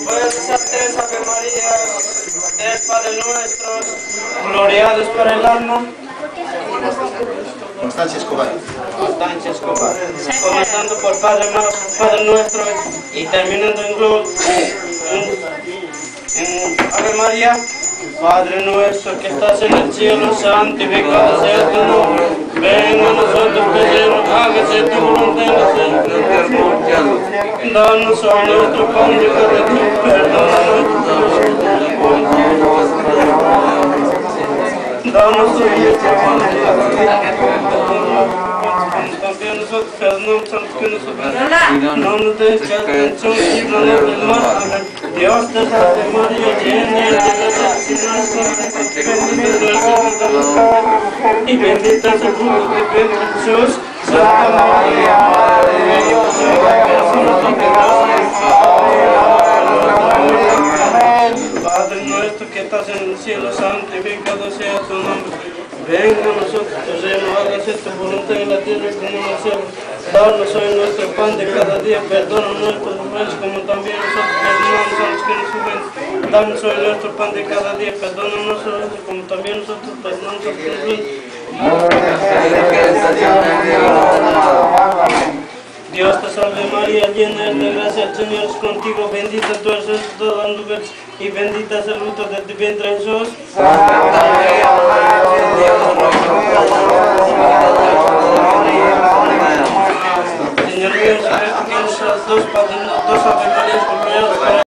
Voy a rezar tres Ave María, tres Padre Nuestros, gloriados para el alma. Constancia Escobar. Constancia Escobar. Comenzando por Padre Nuestro y terminando en Ave María. Padre nuestro que estás en el cielo, santificado sea tu nombre. Venga a nosotros tu reino, hágase tu voluntad en la tierra. Danos hoy nuestro pan de cada día, perdona nuestros danos hoy nuestro pan de cada día. También nosotros perdonamos a los que nos ofenden. No nos dejes caer en tentación, líbranos del mal. Amén. Dios te salve María, llena eres de gracia, y bendita es el fruto de tu vientre Jesús. Santa María, Madre de Dios, ruega por nosotros pecadores, Padre nuestro que estás en el cielo, santificado sea tu nombre. Venga a nosotros tu reino, hágase tu voluntad en la tierra como en el cielo. Danos hoy nuestro pan de cada día, perdona nuestros ofensas como también nosotros perdonamos a los que nos ofenden. Danos hoy nuestro pan de cada día, perdona nuestros ofensas como también nosotros perdonamos a los que nos ofenden. Dios te salve María, llena eres de gracia, el Señor es contigo, bendita tú eres entre todas las mujeres y bendita es el fruto de tu vientre Jesús. Santa María, Madre de Dios, Señor mío, si ves que tienes las dos Ave Marías,